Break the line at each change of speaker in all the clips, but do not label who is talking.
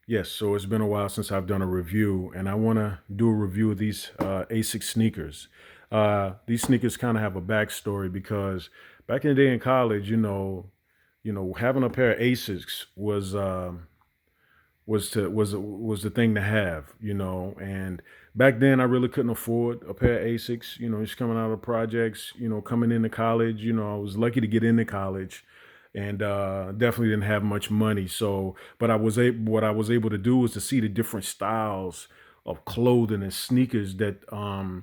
Yes, so it's been a while since I've done a review, and I want to do a review of these Asics sneakers. These sneakers kind of have a backstory because back in the day in college, having a pair of Asics was the thing to have, and back then I really couldn't afford a pair of Asics, just coming out of projects, coming into college, I was lucky to get into college and definitely didn't have much money. So, but what I was able to do was to see the different styles of clothing and sneakers that a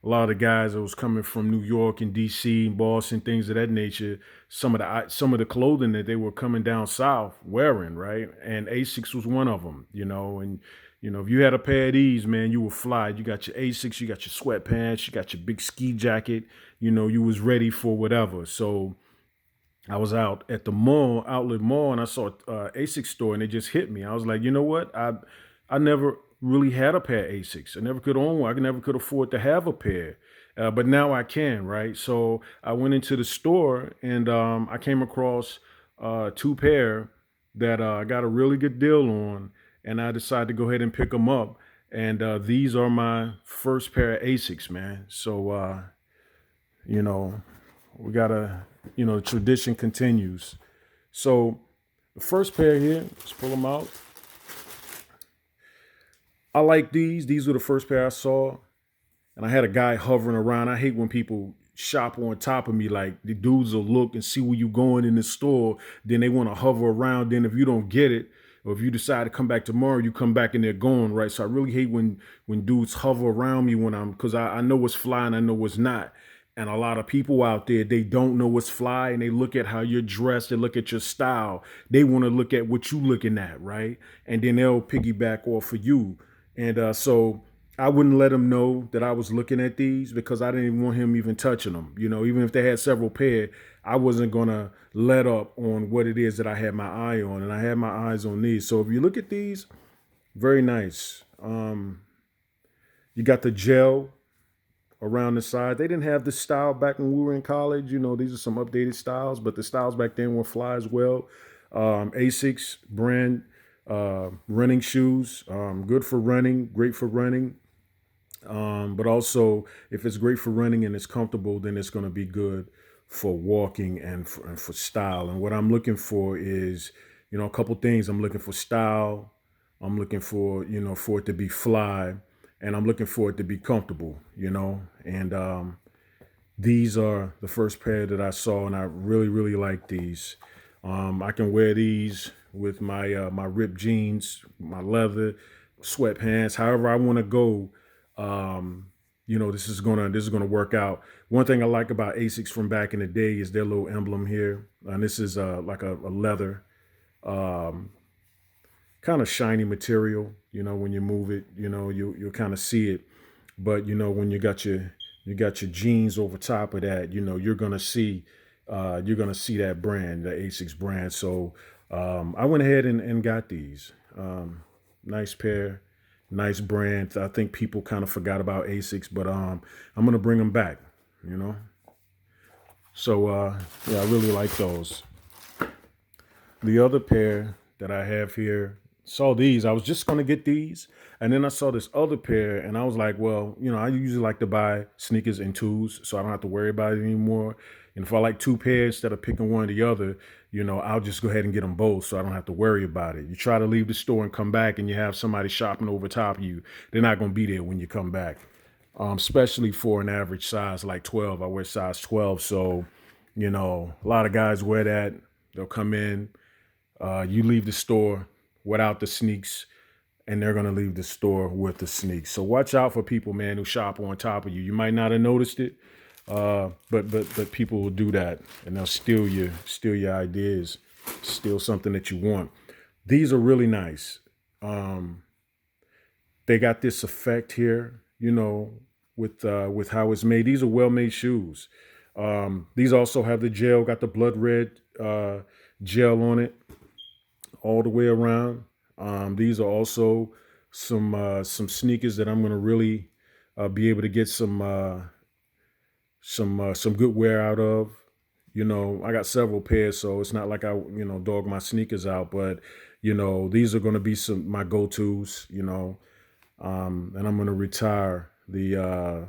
lot of the guys that was coming from New York and DC and Boston, things of that nature, some of the clothing that they were coming down south wearing, right? And Asics was one of them, and if you had a pair of these, man, you were fly. You got your Asics, you got your sweatpants, you got your big ski jacket, you was ready for whatever. So I was out at the mall, outlet mall, and I saw a Asics store, and it just hit me. I was like, you know what? I never really had a pair of Asics. I never could own one. I never could afford to have a pair, but now I can, right? So I went into the store, and I came across two pair that I got a really good deal on, and I decided to go ahead and pick them up. And these are my first pair of Asics, man. So you know, we gotta, the tradition continues. So the first pair here, let's pull them out. I like these. These were the first pair I saw, and I had a guy hovering around. I hate when people shop on top of me. Like the dudes will look and see where you going in the store, then they want to hover around. Then if you don't get it, or if you decide to come back tomorrow, you come back and they're gone, right? So I really hate when dudes hover around me when because I know what's fly and I know what's not. And a lot of people out there, they don't know what's fly, and they look at how you're dressed, they look at your style. They want to look at what you looking at, right? And then they'll piggyback off of you. And so I wouldn't let him know that I was looking at these because I didn't even want him even touching them. Even if they had several pair, I wasn't gonna let up on what it is that I had my eye on, and I had my eyes on these. So if you look at these, very nice. You got the gel around the side. They didn't have this style back when we were in college. These are some updated styles, but the styles back then were fly as well. Asics brand running shoes, good for running, great for running. But also, if it's great for running and it's comfortable, then it's going to be good for walking and for style. And what I'm looking for is, a couple things. I'm looking for style. I'm looking for, for it to be fly, and I'm looking for it to be comfortable, And these are the first pair that I saw, and I really, really like these. I can wear these with my ripped jeans, my leather, sweatpants, however I want to go. This is gonna work out. One thing I like about Asics from back in the day is their little emblem here, and this is like a leather, um, kind of shiny material. When you move it, you'll kind of see it. But when you got your jeans over top of that, you're gonna see that brand, the Asics brand. So I went ahead and got these. Nice pair, nice brand. I think people kind of forgot about Asics, but I'm gonna bring them back. You know. So yeah, I really like those. The other pair that I have here, saw these. I was just gonna get these, and then I saw this other pair, and I was like, well, I usually like to buy sneakers in twos, so I don't have to worry about it anymore. And if I like two pairs instead of picking one or the other, I'll just go ahead and get them both, so I don't have to worry about it. You try to leave the store and come back, and you have somebody shopping over top of you. They're not gonna be there when you come back, especially for an average size like 12. I wear size 12, so a lot of guys wear that. They'll come in. You leave the store without the sneaks, and they're gonna leave the store with the sneaks. So watch out for people, man, who shop on top of you. You might not have noticed it, but people will do that, and they'll steal your ideas, steal something that you want. These are really nice. Um, they got this effect here, with how it's made. These are well-made shoes. These also have the gel, got the blood red gel on it all the way around. These are also some sneakers that I'm gonna really be able to get some good wear out of. I got several pairs, so it's not like I dog my sneakers out. But These are going to be my go-tos, and I'm going to retire the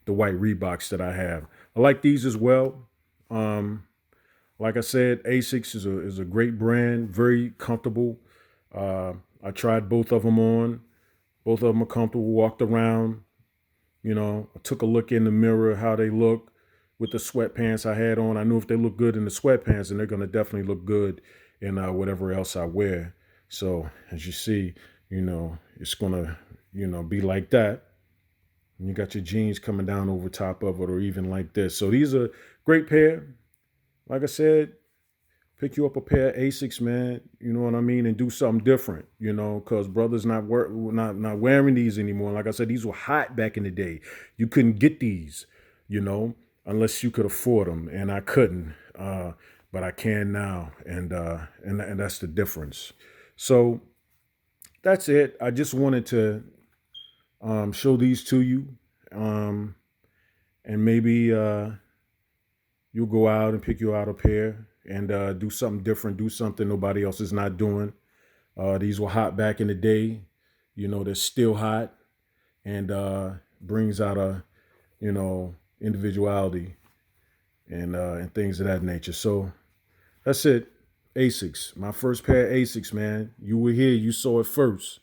white Reeboks that I have. I like these as well. Like I said, Asics is a great brand, very comfortable. I tried both of them on. Both of them are comfortable. Walked around. I took a look in the mirror how they look with the sweatpants I had on. I knew if they look good in the sweatpants, then they're gonna definitely look good in whatever else I wear. So as you see, it's gonna be like that. And you got your jeans coming down over top of it, or even like this. So these are great pair. Like I said, pick you up a pair of Asics, man. You know what I mean, and do something different. Because brothers not wearing these anymore. Like I said, these were hot back in the day. You couldn't get these, unless you could afford them, and I couldn't. But I can now, and that's the difference. So that's it. I just wanted to show these to you, and maybe you'll go out and pick you out a pair and do something different, do something nobody else is not doing. These were hot back in the day. They're still hot, and brings out a, individuality and things of that nature. So that's it. Asics, my first pair of Asics, man. You were here, you saw it first.